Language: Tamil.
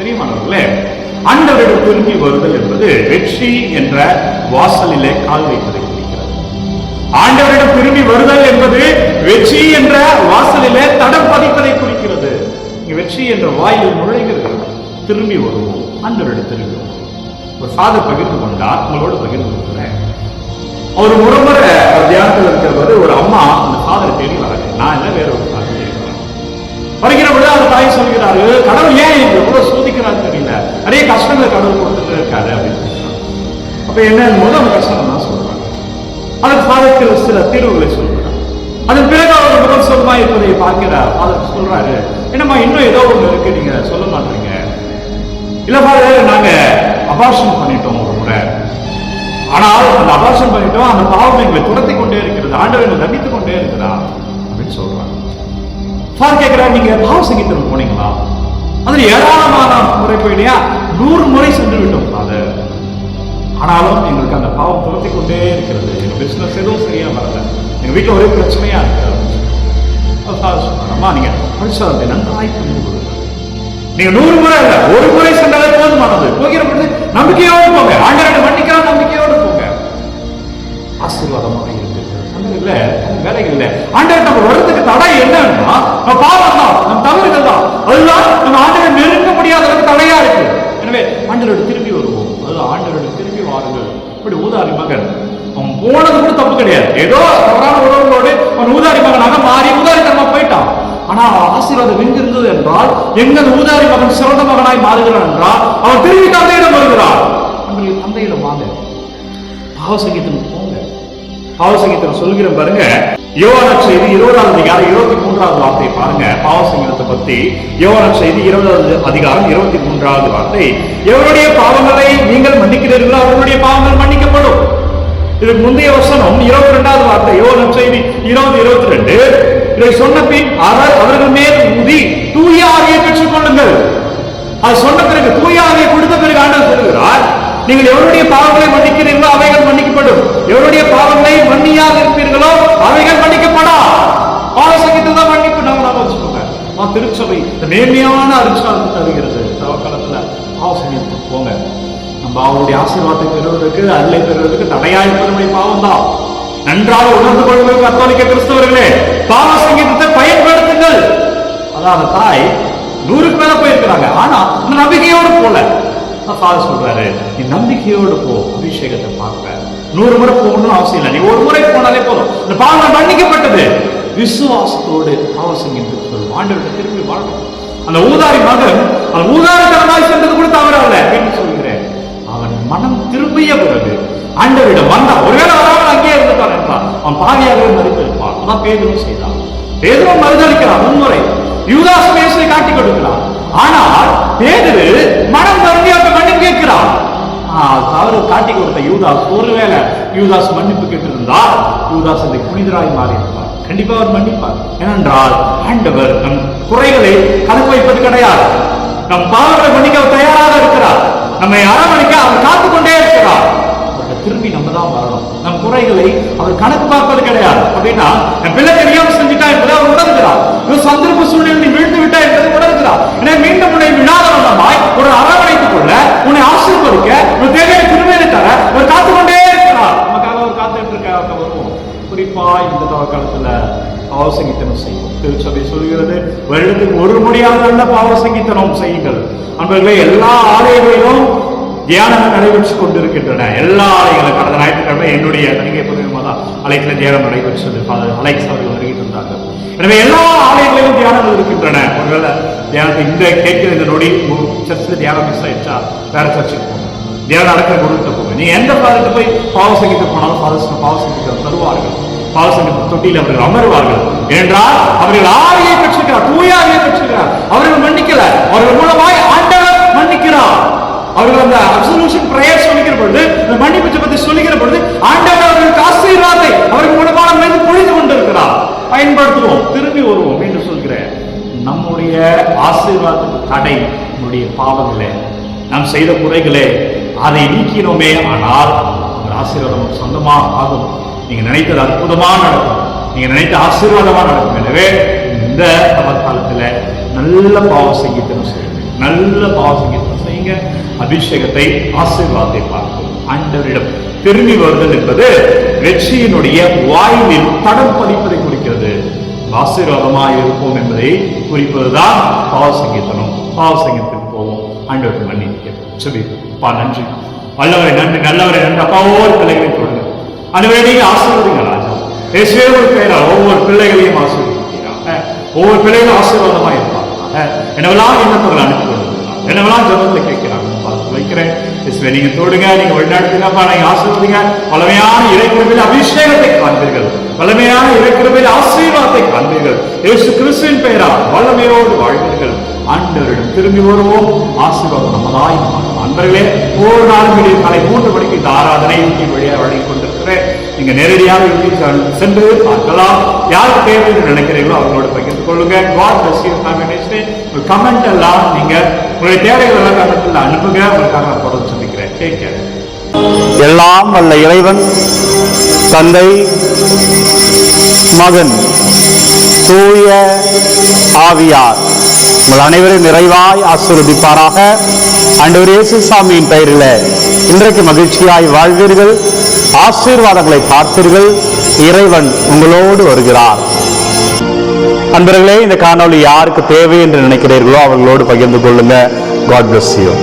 தெரியுமானவர்களே, ஆண்டவரிடம் திரும்பி வருதல் என்பது வெற்றி என்ற வாசலிலே கால் வைப்பதை குறிக்கிறது. ஆண்டவரிடம் திரும்பி வருதல் என்பது வெற்றி என்ற வாசலிலே தடம் பதிப்பதை குறிக்கிறது. வெற்றி என்ற வாயில் நுழைகிறது. திரும்பி வருவோம், ஆண்டவரிடம் திரும்பி வருவோம். ஒரு ஃபாதர் பகிர்ந்து கொண்டார், உங்களோடு பகிர்ந்து கொள்கிறேன். ஒரு முறை தியானத்தில் இருக்கிறபோது ஒரு அம்மா அந்த ஃபாதரை தேடி வராங்க. நான் இல்லை, வேற ஒரு ஃபாதர் தேடி வரேன். வருகிற பொழுது அந்த தாய் சொல்கிறாரு, கடவுள் ஏன் எவ்வளவு சோதிக்கிறாரு தெரியல, நிறைய கஷ்டங்களை கடவுள் கொடுத்துட்டு இருக்காரு அப்படின்னு. அப்ப என்ன போது அந்த கஷ்டம் தான் சொல்றாங்க. அதற்கு ஃபாதருக்கு சில தீர்வுகளை சொல்றாங்க. அதன் பிறகு அவர் முதல் சொல்மா இருப்பதை பார்க்கிறார். ஃபாதர் சொல்றாரு, என்னம்மா இன்னும் ஏதோ ஒண்ணு இருக்கு, நீங்க சொல்ல மாட்டீங்க. இல்ல ஃபாதர், நாங்க அபார்ஷன் பண்ணிட்டோம் ஒரு முறை. ஆனால் அந்த அபார்ஷன் பண்ணிட்டோம், அந்த பாவம் எங்களை துரத்தி கொண்டே இருக்கிறது, ஆண்டவர் எங்களை தண்டித்துக் கொண்டே இருக்கிறார் அப்படின்னு சொல்றாங்க. ஃபாதர் கேட்கிறார், நீங்க பாவ சங்கீதம் போனீங்களா? அதுல ஏராளமான முறை போயிடையா? 100 முறை சென்று விட்டோம் ஃபாதர். ஆனாலும் எங்களுக்கு அந்த பாவம் துரத்தி கொண்டே இருக்கிறது, எங்க பிசினஸ் எதுவும் சரியா வரல, எங்க வீட்டுல ஒரே பிரச்சனையா இருக்கு. அம்மா, நீங்க படிச்சாலே நன்றாய் புரிந்து கொள்ளுங்க. நீங்க 100 முறை இல்ல, ஒரு முறை சென்றாலே போதுமானது. போகிற பொழுது நம்பிக்கையோடு போங்க, ஆண்டவரை மன்னிக்கலாம், நம்பிக்கையோடு போங்க. ஆசீர்வாதமாக இருக்கு. இல்ல வேலைகள் இல்ல, ஆண்டவர் நம்ம வரதுக்கு தடை என்னன்னா நம்ம பாவம் தான், நம்ம தவறுகள் தான். அதுதான் நம்ம ஆண்டவரை நெருங்க முடியாததுக்கு தடையா இருக்கு. எனவே ஆண்டவரோடு திரும்பி வருவோம். அதுதான் ஆண்டவரோடு திரும்பி வாருங்கள். இப்படி ஊதாரி மகன் அவன் போனது கூட தப்பு கிடையாது. ஏதோ தவறான உறவுகளோடு அவன் ஊதாரி மகனாக மாறி ஊதாரித்தனமா போயிட்டான். ஆனா ஆசீர்வாதம் எங்கிருந்தது என்றால், எங்கள் ஊதாரி மகன் சிறந்த மகனாய் மாறுகிறான் என்றால் அவன் திரும்பி தந்தையிடம் வருகிறான். நம்முடைய தந்தையிடம் வாங்க, பாவ சங்கீதம் போங்க. பாவ சங்கீதம் சொல்கிறேன் பாருங்க. யோவான் செய்தி 20ஆம் அதிகாரம் 23ஆவது வார்த்தை பாருங்க. பாவ சங்கீதத்தை பத்தி யோவான் செய்தி 20ஆவது அதிகாரம் 23ஆவது வார்த்தை, எவருடைய பாவங்களை நீங்கள் மன்னிக்கிறீர்களோ அவருடைய பாவங்கள் மன்னிக்கப்படும். இதுக்கு முந்தைய வசனம் 22ஆவது வார்த்தை யோவான் செய்தி 20:22, இதை சொன்ன பின் அவர்கள் மேல் ஊதி தூய ஆவியை பெற்றுக் கொள்ளுங்கள். அது சொன்ன பிறகு தூய ஆவியை கொடுத்த பிறகு ஆண்டவர் சொல்கிறார், நீங்கள் எவருடைய பாவங்களை மன்னிக்கிறீர்களோ அவைகள் மன்னிக்கப்படும், எவருடைய பாவங்களை மன்னியாக இருப்பீர்களோ அவைகள் மன்னிக்கப்படா. பாவ சங்கீதம் தான் மன்னிப்பு. நம்ம வச்சுக்கோங்க, திருச்சபை இந்த மேன்மையான அருட்சாதத்தை தருகிறது. தவக்காலத்துல பாவ சங்கீதத்துக்கு போங்க. நம்ம அவருடைய ஆசீர்வாதத்தை பெறுவதற்கு, அருளை பெறுவதற்கு தடையா இருப்பது பாவம் தான். நன்றாக உணர்ந்து கொள்வது கத்தோலிக்க கிறிஸ்தவர்களே, பாவ சங்கீதத்தை பயன்படுத்துங்கள். அதாவது தாய் 100க்கு மேல போயிருக்கிறாங்க, ஆனா அந்த நம்பிக்கையோடு போல. ஃபாதர் சொல்றாரு, நீ நம்பிக்கையோடு போ, அபிஷேகத்தை பார்க்க. 100 முறை போகணும்னு அவசியம் இல்லை, நீ ஒரு முறை போனாலே போதும். இந்த பாவம் மன்னிக்கப்பட்டது. விசுவாசத்தோடு பாவ சங்கீதத்துக்கு சொல்லுவோம், ஆண்டவர்கிட்ட திரும்பி வாழணும். அந்த ஊதாரி மகன் அந்த ஊதாரித்தனமாய் சென்றது கூட தவறல்ல என்று சொல்கிறேன். அவன் மனம் திரும்பிய பிறகு ஆண்டவரிடம் வந்தான். ஒருவேளை வராமல் அங்கேயே இருந்துட்டான் என்றால் அவன் பாவியாகவே மறுத்திருப்பான். அதான் பேதுரும் செய்தான். பேதுரும் மறுதளிக்கிறான் முன்முறை, யூதாஸ் பேசை காட்டி கொடுக்கிறான். ஆனால் பேதுரு மனம் வருந்தி அவன் மன்னிப்பு கேட்கிறான். தவறு காட்டி கொடுத்த யூதாஸ், ஒருவேளை யூதாஸ் மன்னிப்பு கேட்டிருந்தால் யூதாஸ் அதை புனிதராய் மாறி இருப்பார். கண்டிப்பா அவர் மன்னிப்பார். ஏனென்றால் ஆண்டவர் நம் குறைகளை கணக்கு வைப்பது கிடையாது. நம் பாவங்களை மன்னிக்க தயாராக இருக்கிறார். நம்மை அரவணைக்க அவர் காத்துக்கொண்டே இருக்கிறார். திரும்பி நம்ம தான் வரணும். நம் குறைகளை அவர் கணக்கு பார்ப்பது கிடையாது. அப்படின்னா என் பிள்ளை தெரியாம செஞ்சுட்டா என்பதை அவர் உணர்கிறார். சந்தர்ப்ப சூழ்நிலை வீழ்ந்து விட்டா என்பதை உணர்கிறார். எனவே மீண்டும் உன்னை வினாதவனமாய் ஒரு அரவணைத்துக் கொள்ள, உன்னை ஆசீர்வதிக்க, உன் தேவையை திரும்ப தர அவர் காத்துக்கொண்டே இருக்கிறார். நமக்காக அவர் காத்துட்டு இருக்க வருவோம். குறிப்பா இந்த காலத்துல பாவ சங்கீதனம் செய்யும். திருச்சபை சொல்கிறது, வருடத்துக்கு ஒரு முறையாக நல்ல பாவ சங்கீதனம் செய்யுங்கள். அன்பர்களே, எல்லா ஆலயங்களிலும் தியானங்கள் நடைபெற்றுக் கொண்டிருக்கின்றன. எல்லா ஆலயங்களும் கடந்த ஞாயிற்றுக்கிழமை என்னுடைய தனிகை பொதுவாக அலைக்கில தியானம் நடைபெற்றது. அலைக்ஸ் அவர்கள் வருகின்றார்கள். எனவே எல்லா ஆலயங்களிலும் தியானங்கள் இருக்கின்றன. ஒருவேளை தியானத்தை இந்த கேட்கிற இந்த நொடி சர்ச்சில் தியானம் மிஸ் ஆயிடுச்சா, வேற சர்ச்சுக்கு போங்க, தியானம் நடக்கிற குருகிட்ட போங்க. நீ எந்த பாதத்தை போய் பாவ சங்கீதத்தை போனாலும் பாவ சங்கீதம் தருவார்கள். பாவ சங்கீத தொட்டியில் அவர்கள் அமருவார்கள். ஏனென்றால் அவர்கள் ஆவியை பெற்றிருக்கிறார், தூய ஆவியை பெற்றிருக்கிறார். அவர்கள் மன்னிக்கல, அவர்கள் மூலமாய் ஆண்டவர் மன்னிக்கிறார். அவர்கள் அந்த அப்சல்யூஷன் பிரேயர் சொல்லுகிற பொழுது, மன்னிப்பு ஜெபத்தை சொல்லுகிற பொழுது ஆண்டவர் அவர்களுக்கு ஆசீர்வாதத்தை அவர்கள் மூலமாக மீது பொழிந்து கொண்டிருக்கிறார். பயன்படுத்துவோம், திரும்பி வருவோம் என்று சொல்கிறேன். நம்முடைய ஆசீர்வாதத்துக்கு தடை நம்முடைய பாவங்களே, நாம் செய்த குறைகளே. அதை நீக்கினோமே ஆனால் ஒரு ஆசீர்வாதம் சொந்தமா ஆகும். நீங்க நினைத்தது அற்புதமா நடக்கும், நீங்க நினைத்த ஆசீர்வாதமா நடக்கும். எனவே இந்த காலத்துல நல்ல பாவ சங்கீதம் செய்யுங்க, நல்ல பாவசங்கீதம் செய்யுங்க. அபிஷேகத்தை, ஆசீர்வாதத்தை பார்க்கும். ஆண்டவரிடம் திரும்பி வருதல் என்பது வெற்றியினுடைய வாயிலில் தடம் பதிப்பதை குறிக்கிறது. ஆசீர்வாதமாக இருப்போம் என்பதை குறிப்பதுதான் பாவசங்கீதனம். பாவசங்கீதத்துக்கு போவோம். ஆண்டவருக்கு மன்னிப்பா. நன்றி வல்லவரை, நன்றி நல்லவரை, நன்றி. அப்பா, ஒவ்வொரு பிள்ளைகளையும் தொடுங்க. ஆண்டவரே, நீங்க ஆசீர்வதிங்க ராஜா. இயேசுவின் பெயரால் ஒவ்வொரு பிள்ளைகளையும் ஆசீர்வதிக்கிறாங்க. ஒவ்வொரு பிள்ளைகளும் ஆசீர்வாதமாக இருப்பாங்க. என்னவெல்லாம் எண்ணப்பொருள் அனுப்பி கொண்டிருக்கிறாங்க, என்னவெல்லாம் ஜபத்தை கேட்கிறாங்க பார்த்து வைக்கிறேன். நீங்க தொடுங்க, நீங்க வழிநடத்துங்கப்பா, நீங்க ஆசீர்வதிங்க. வல்லமையான இறைக்கிருபையில் அபிஷேகத்தை காண்பீர்கள். வல்லமையான இறைக்கிருபையில் ஆசீர்வாதத்தை காண்பீர்கள். இயேசு கிறிஸ்துவின் பெயரால் வல்லமையோடு வாழ்வீர்கள். ஆண்டவரிடம் திரும்பி வருவோம். ஆசீர்வாதம் நம்மதாய். அன்பர்களே, ஒவ்வொரு நாளும் விடிய காலை 3 மணிக்கு இந்த ஆராதனை வழியாக வழங்கி கொண்டிருக்கிறேன். நீங்க நேரடியாக சென்று பார்க்கலாம். யார் தேவை என்று நினைக்கிறீங்களோ அவங்களோட பகிர்ந்து கொள்ளுங்க. கமெண்ட் எல்லாம் நீங்க உங்களுடைய தேவைகள் எல்லாம் கமெண்ட்ல அனுப்புங்க. உங்களுக்காக நான் தொடர்ந்து சொல்லிக்கிறேன். Take care. எல்லாம் வல்ல இறைவன், தந்தை, மகன், தூய ஆவியார் உங்கள் அனைவரும் நிறைவாய் ஆசீர்வதிப்பாராக. ஆண்டவர் இயேசு சாமியின் பெயரில் இன்றைக்கு மகிழ்ச்சியாய் வாழ்வீர்கள். ஆசீர்வாதங்களை பார்ப்பீர்கள். இறைவன் உங்களோடு வருகிறார். அன்பர்களே, இந்த காணொளி யாருக்கு தேவை என்று நினைக்கிறீர்களோ அவர்களோடு பகிர்ந்து கொள்ளுங்க. God bless you.